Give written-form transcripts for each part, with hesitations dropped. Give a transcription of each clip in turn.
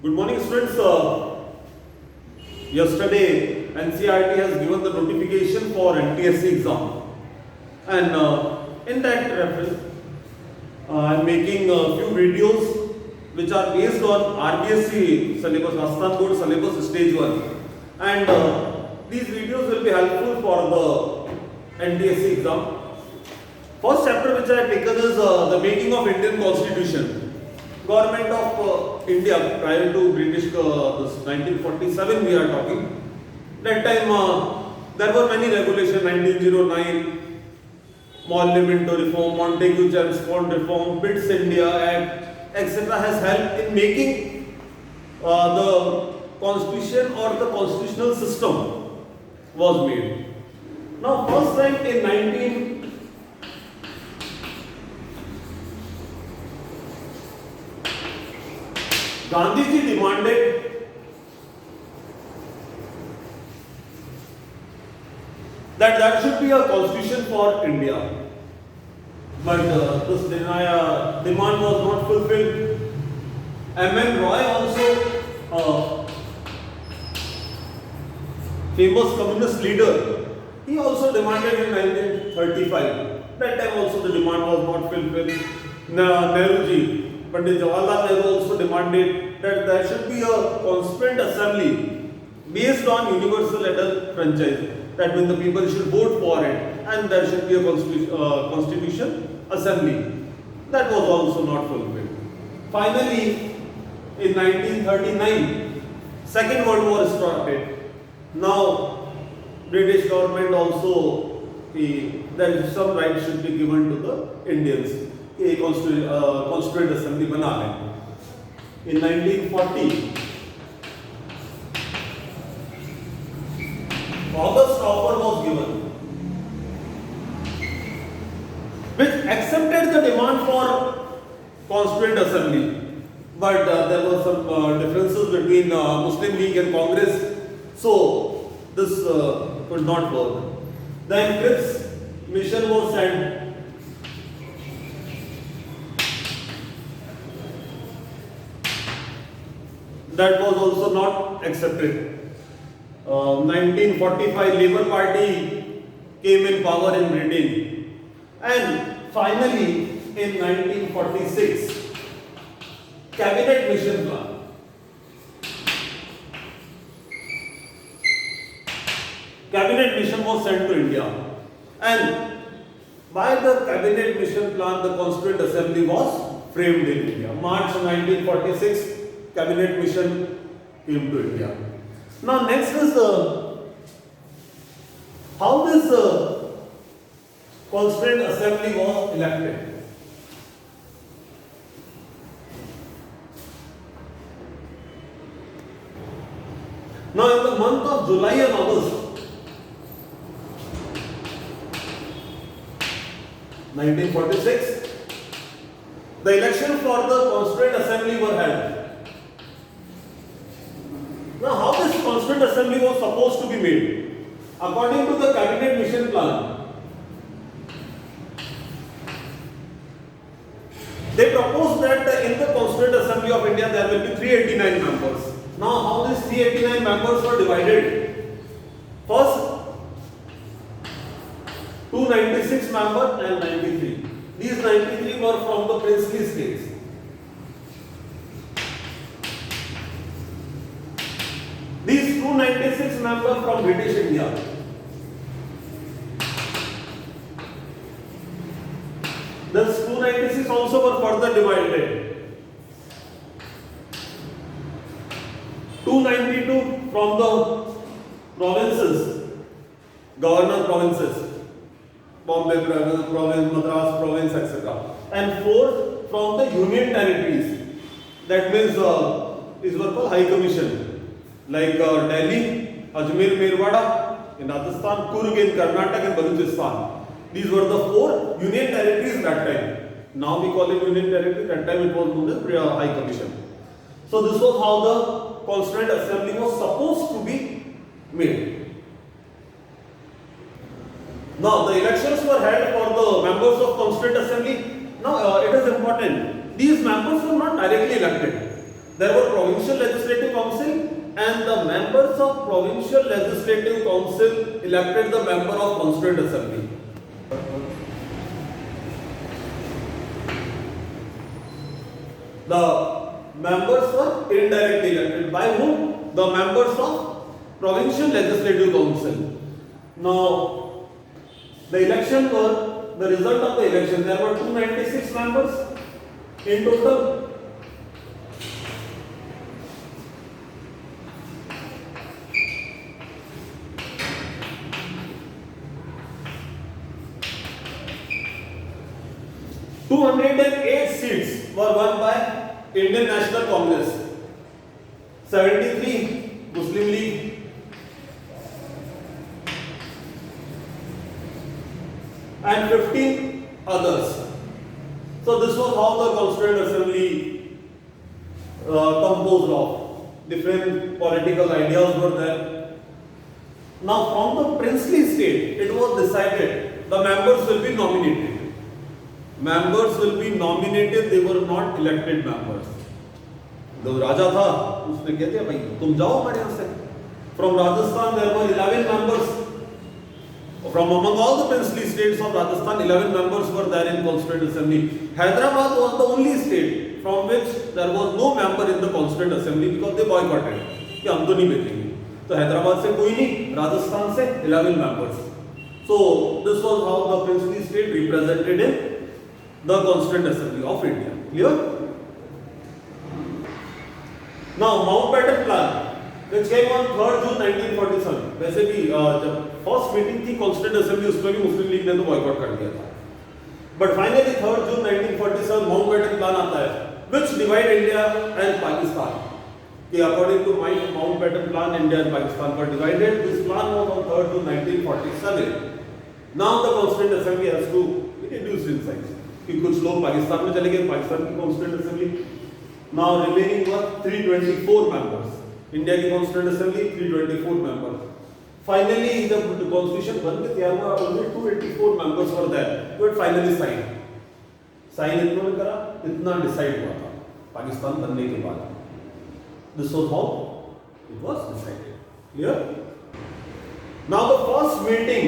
Good morning, students. Yesterday, NCERT has given the notification for NTSC exam, and in that reference, I am making a few videos which are based on RBSc syllabus, Rajasthan Board syllabus Stage 1, and these videos will be helpful for the NTSC exam. First chapter which I have taken is the making of Indian Constitution. Government of India prior to British this 1947 we are talking. That time there were many regulations. 1909 Parliamentary Reform, Montagu-James Bond Reform, Pitt's India Act, etc. has helped in making the constitution or the constitutional system was made. Now first time in Gandhiji demanded that there should be a constitution for India, but this demand was not fulfilled. M.N. Roy also, famous communist leader, he also demanded in 1935. That time also the demand was not fulfilled. Nehruji, Pandit Jawaharlal Nehru also demanded that there should be a constituent assembly based on universal adult franchise, that when the people should vote for it and there should be a constitution assembly. That was also not fulfilled. Finally, in 1939, Second World War started. Now, British government also, there some rights should be given to the Indians. A constituent assembly बना है. In 1940, August offer was given, which accepted the demand for constituent assembly, but there were some differences between Muslim League and Congress, so this could not work. Then Cripps mission was sent. That was also not accepted. 1945 Labour Party came in power in Britain, and finally in 1946 Cabinet Mission Plan. Cabinet Mission was sent to India, and by the Cabinet Mission Plan the Constituent Assembly was framed in India. March 1946 Cabinet Mission came to India. Now next is how this Constituent Assembly was elected. Now in the month of July and August 1946, the election for the Constituent Assembly were held. Now, how this Constituent Assembly was supposed to be made? According to the Cabinet Mission Plan, they proposed that in the Constituent Assembly of India there will be 389 members. Now, how these 389 members were divided? First, 296 members and 93. These 93 were from the princely states. These 296 members from British India. Thus 296 also were further divided. 292 from the provinces, governor provinces, Bombay province, Madras province, etc. And 4 from the union territories. That means these were called High Commission. Like Delhi, Ajmer, Merwada in Rajasthan, Kurg in Karnataka and Baluchistan. These were the 4 union territories that time. Now we call it union territory. That time it was known as High Commission. So this was how the Constituent Assembly was supposed to be made. Now the elections were held for the members of Constituent Assembly. Now it is important. These members were not directly elected. There were provincial legislative council, and the members of provincial legislative council elected the member of constituent assembly. The members were indirectly elected by whom? The members of provincial legislative council. Now, the election were the result of the election. There were 296 members in total. Seats were won by Indian National Congress, 73 Muslim League, and 15 others. So this was how the Constituent Assembly composed of. Different political ideas were there. Now from the princely state, it was decided the members will be nominated. Members will be nominated, they were not elected members. जो राजा था उसने कहते हैं भाई तुम जाओ हमारे यहाँ से. From Rajasthan there were 11 members. From among all the princely states of Rajasthan, 11 members were there in Constituent Assembly. Hyderabad was the only state from which there was no member in the Constituent Assembly because they boycotted. कि हम तो नहीं भेजेंगे. तो हैदराबाद से कोई नहीं, राजस्थान से 11 members. So this was how the princely state represented in the Constituent Assembly of India. Clear? Now Mountbatten Plan, which came on 3rd June 1947. वैसे भी जब फर्स्ट मीटिंग थी Constituent Assembly उसमें भी मुस्लिम लीग ने तो बॉयकॉट कर दिया था. But finally 3rd June 1947 Mountbatten Plan आता है, which divide India and Pakistan. कि according to Mountbatten Plan, India and Pakistan were divided. This plan was on 3rd June 1947. Now the Constituent Assembly has to be reduced in size. कि कुछ लोग पाकिस्तान में चले गए, पाकिस्तान की कॉन्स्टिट्यूएंट असेंबली. नाउ रिमेनिंग वर 324 members. India की constituent assembly 324 members. Finally जब constitution बन के तैयार हुआ, ओनली 284 मेंबर्स वर देयर. तो इट फाइनली साइन इतना में करा, इतना डिसाइड हुआ था पाकिस्तान बनने के बाद. This was how it was decided. Clear? Now the first meeting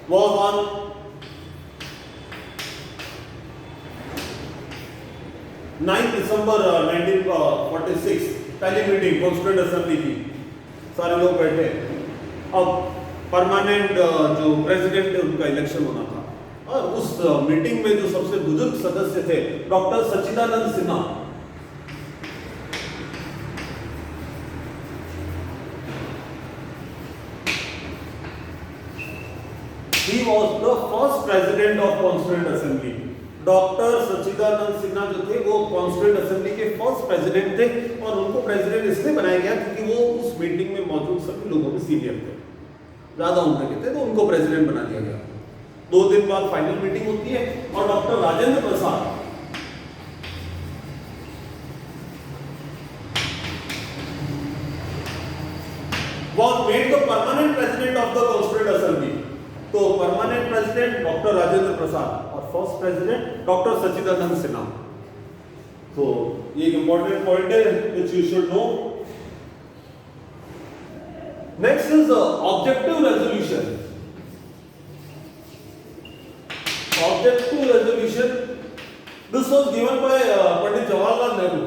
was on 9 December 1946. पहली मीटिंग कॉन्स्टिट्यूएंट असेंबली की, सारे लोग बैठे. अब परमानेंट जो प्रेसिडेंट थे उनका इलेक्शन होना था, और उस मीटिंग में जो सबसे बुजुर्ग सदस्य थे doctor Sachchidanand Sinha. He was the first president of Constituent Assembly. Doctor Sachchidanand Sinha जो थे वो कॉन्स्टिट्यूएंट असेंबली के फर्स्ट प्रेसिडेंट थे, और उनको प्रेसिडेंट इसलिए बनाया गया क्योंकि वो उस मीटिंग में मौजूद सभी लोगों में सीनियर थे, ज्यादा उम्र के थे, तो उनको प्रेसिडेंट बना दिया गया. 2 दिन बाद फाइनल मीटिंग होती है, और doctor Rajendra Prasad was made the permanent president of the Constituent Assembly. तो permanent president doctor Rajendra Prasad और first president doctor Sachchidanand Sinha. तो ये एक इंपॉर्टेंट पॉइंट है which you should know. Next is the objective resolution. Objective resolution. This was given by Pandit Jawaharlal Nehru.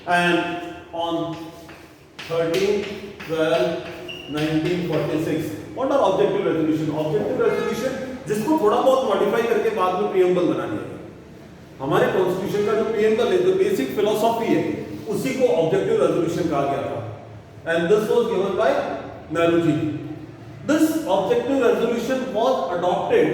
And on 13/12/1946. What are objective resolution? Objective resolution जिसको थोड़ा बहुत modify करके बाद में प्रीएम्बल बना दिया गया. हमारे कॉन्स्टिट्यूशन का जो प्रीएम्बल है, जो बेसिक फिलॉसफी है, उसी को ऑब्जेक्टिव रेजोल्यूशन कहा गया था. And this was given by Nehru ji. This objective resolution was adopted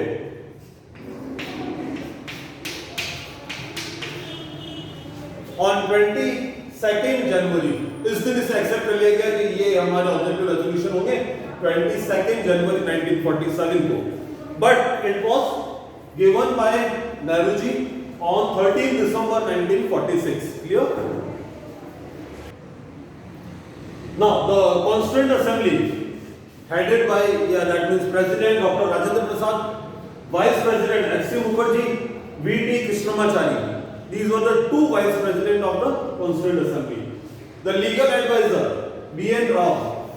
on 22nd January. इस दिन इसे एक्सेप्ट कर लिया गया कि ये हमारे ऑब्जेक्टिव रेजोल्यूशन होंगे 22nd जनवरी 1947 को. But it was given by Nehru ji on 13 December 1946. Clear? Now the Constituent Assembly headed by, yeah, that means President Dr. Rajendra Prasad, Vice President H.C. Mukherjee, V.T. Krishnamachari. These were the two Vice President of the Constituent Assembly. The legal advisor, B.N. Rao,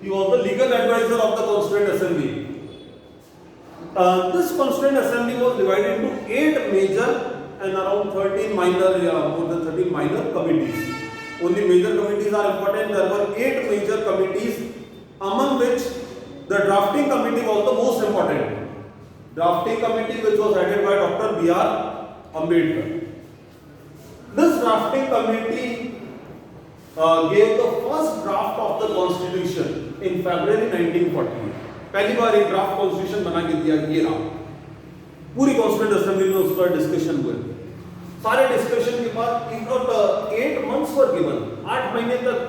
he was the legal advisor of the Constituent Assembly. This Constituent Assembly was divided into 8 major and around 13 minor, more than 13 minor committees. Only major committees are important. There were 8 major committees, among which the drafting committee was the most important. Drafting committee, which was headed by Dr. B.R. Ambedkar. This drafting committee gave the first draft of the constitution in February 1940. पहली बार एक draft constitution बना के दिया, ये रहा। पूरी constituent assembly में उसका डिस्कशन हुए। सारे डिस्कशन के बाद 8 months वर गिवन, 8 महीने तक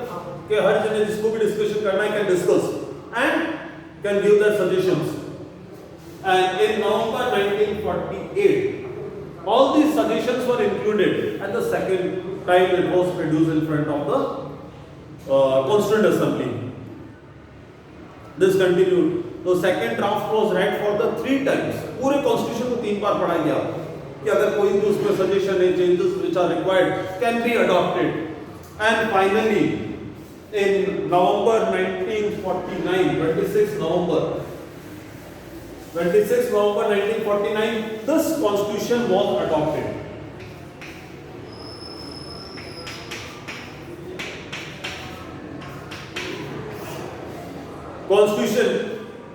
के हर जने जिसको भी डिस्कशन करना है can discuss and can give their suggestions. And in November 1948 all these suggestions were included, and the second time it was produced in front of the Constituent Assembly. This continued. The second draft was read for the 3 times. पूरे constitution को 3 बार पढ़ा गया कि अगर कोई भी उसमें suggestion है, changes which are required can be adopted. And finally, in November 1949, 26 November 1949, this constitution was adopted. Constitution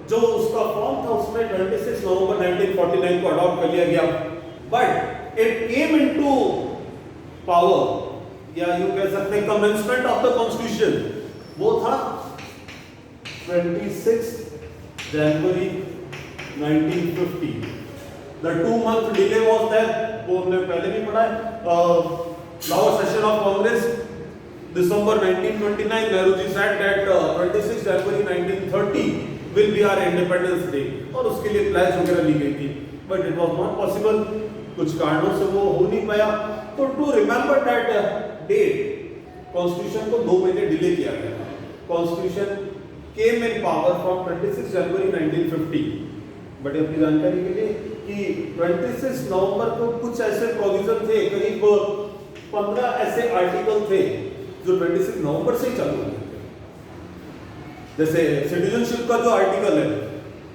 जो उसका फॉर्म था उसमें 26 नवंबर 1949 को अडॉप्ट कर लिया गया, but it came into power, या यू कह सकते हैं कमेंसमेंट ऑफ द कॉन्स्टिट्यूशन, वो था 26 जनवरी 1950. The 2-month delay was there, वो हमने पहले भी पढ़ा है. Lower session of Congress, December 1929, Nehru ji said that 26 January 1930 will be our Independence Day, और उसके लिए प्लान्स वगैरह ली गई थी, but it was not possible, कुछ कारणों से वो हो नहीं पाया. तो to remember that date, Constitution को 2 महीने डिले किया गया. Constitution came in power from 26 January 1950. But अपनी जानकारी के लिए कि 26 नवंबर को कुछ ऐसे प्रोविजन थे, करीब 15 ऐसे आर्टिकल थे जो 26 नवंबर से ही चालू हुए थे. जैसे सिटीजनशिप का जो आर्टिकल है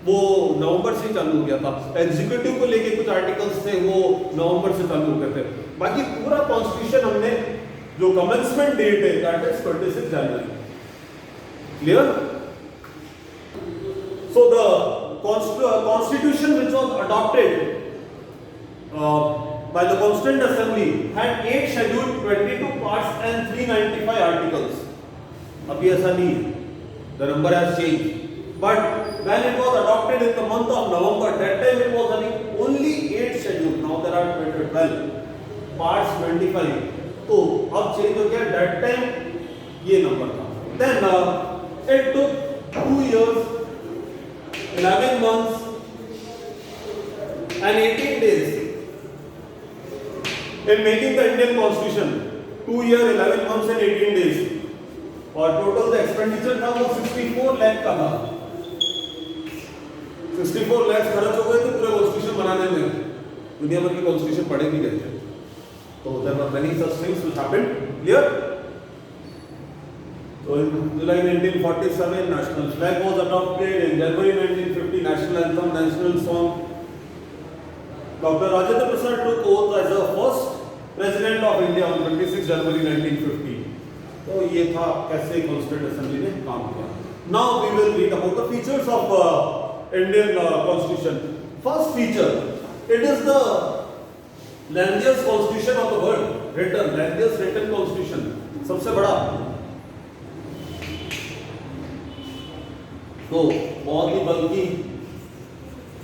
वो नवंबर से ही चालू हो गया था. एग्जीक्यूटिव को लेके कुछ आर्टिकल्स थे वो नवंबर से चालू हो गए थे. बाकी पूरा कॉन्स्टिट्यूशन हमने जो कमेंसमेंट डेट है that is 26 January. Clear? So the constitution which was adopted by the Constituent Assembly had 8 scheduled, 22 parts and 395 articles. अभी ऐसा नहीं है, the number has changed, but when it was adopted in the month of November, that time it was having only 8 scheduled. Now there are 12 parts, 25. तो अब change हो गया, that time ये number था. Then it took 2 years, 11 months and 18 days in making the Indian Constitution. 2 years, 11 months and 18 days. और total the expenditure था वो 64 लाख का था. 64 लाख खर्च हो गए थे पूरे कॉन्स्टिट्यूशन बनाने में. दुनिया भर के कॉन्स्टिट्यूशन पढ़े भी गए थे. तो there were many such things which happened. Clear? So in July 1947, national flag was adopted. In January 1950, national anthem, national song. Dr. Rajendra Prasad took oath as the first president of India on 26 January 1950. तो ये था कैसे constituent assembly ने काम किया. Now we will read about the features of Indian Constitution. First feature, it is the lengthiest constitution of the world. Written, lengthiest written constitution. सबसे बड़ा. तो बहुत ही बल्कि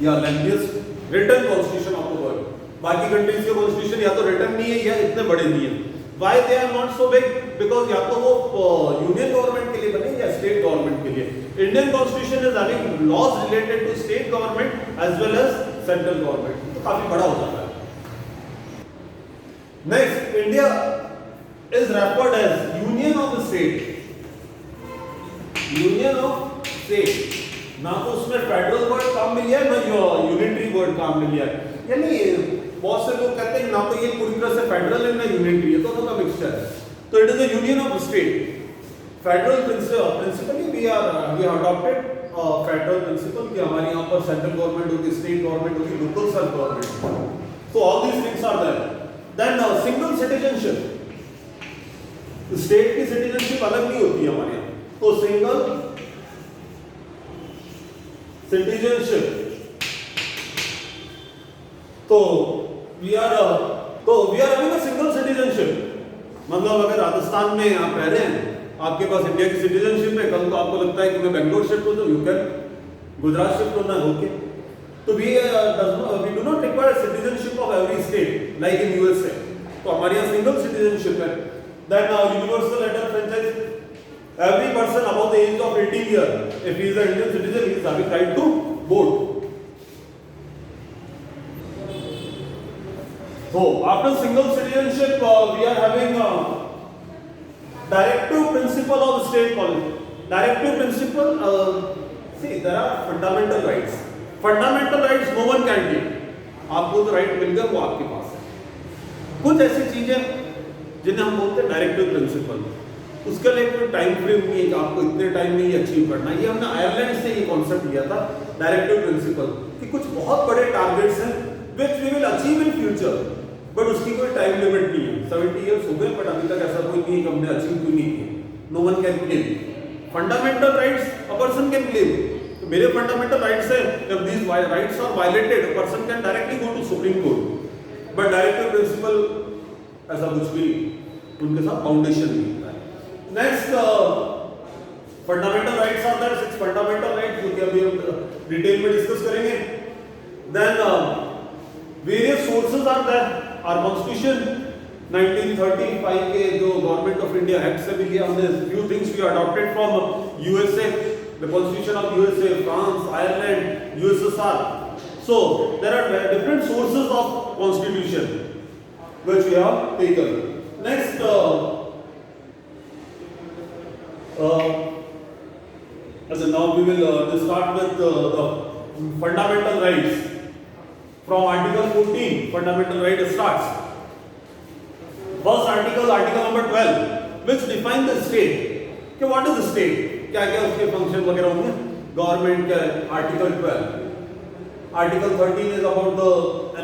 या lengthiest written constitution of the world. बाकी कंट्रीज के constitution या तो रिटन नहीं है या इतने बड़े नहीं है. Why they are not so big? Because या तो वो यूनियन गवर्नमेंट के लिए बने या स्टेट गवर्नमेंट के लिए. Indian constitution is having laws related to state government as well as central government. तो काफी बड़ा हो जाता है. Next, India is referred as union of the state. Union of state. ना तो उसमें फेडरल वर्ड काम मिल गया ना यूनिटरी वर्ड काम मिल गया। यानी बहुत से लोग कहते हैं ना तो ये पूरी तरह से फेडरल है ना यूनिटरी है, दोनों का मिक्सचर है। तो it is a union of state. Federal principally we have adopted federal principle कि हमारे यहाँ पर सेंट्रल गवर्नमेंट होगी, स्टेट गवर्नमेंट होगी, लोकल सेल्फ गवर्नमेंट। तो all these things are there. Then single citizenship, state की सिटीजनशिप अलग नहीं होती है हमारे यहाँ। तो सिंगल सिटीजनशिप, तो we are having a single citizenship. मतलब अगर राजस्थान में आप रह रहे हैं, आपके पास इंडिया की सिटीजनशिप है, कल तो आपको लगता है कि मैं बेंगलोर शिफ्ट हो जाऊं, यू कैन गुजरात शिफ्ट होना है, ओके। तो we do not require citizenship of every state like in USA. तो हमारे यहाँ सिंगल सिटीजनशिप है। Then universal letter franchise, every person above the age of 18 years, if he is an Indian citizen, he is having right to vote. So after single citizenship, we are having directive principle of state policy. Directive principle, see there are fundamental rights. Fundamental rights no one can take. आपको तो right मिल गया, वो आपके पास है। कुछ ऐसी चीजें जिन्हें हम बोलते हैं डायरेक्टिव प्रिंसिपल, उसके लिए कोई टाइम फ्रेम नहीं है कि आपको इतने टाइम में ये अचीव करना है। ये हमने आयरलैंड से ये कॉन्सेप्ट लिया था डायरेक्टिव प्रिंसिपल कि कुछ बहुत बड़े टारगेट्स हैं which we will achieve in future, but उसकी कोई टाइम लिमिट नहीं है। 70 इयर्स हो गए बट अभी तक ऐसा कोई नहीं है कि हमने अचीव क्यों नहीं किया। No one can claim. Fundamental rights a person can claim. तो मेरे फंडामेंटल राइट्स है, जब these rights are violated a person can directly go to supreme court. But directive principle ऐसा कुछ भी उनके साथ फाउंडेशन नहीं होता है। Next fundamental rights are there, 6 fundamental rights जो कि अभी हम डिटेल में डिस्कस करेंगे। Then various sources are there. Our constitution 1935 के जो गवर्नमेंट ऑफ इंडिया एक्ट से भी लिया हमने, few things we adopted from USA, the constitution of USA, France, Ireland, USSR. So there are different sources of constitution which we have taken. Next, now we will start with the fundamental rights. From Article 14, fundamental right starts. First article, Article number 12, which defines the state. Okay, what is the state? क्या क्या उसके function वगैरह होंगे? Government क्या है? Article 12. Article 13 is about the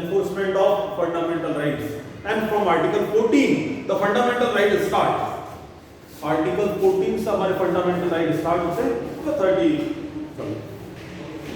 enforcement of fundamental rights. And from Article 14, the fundamental right starts. Article 14 से हमारे fundamental right start होते हैं, तो 30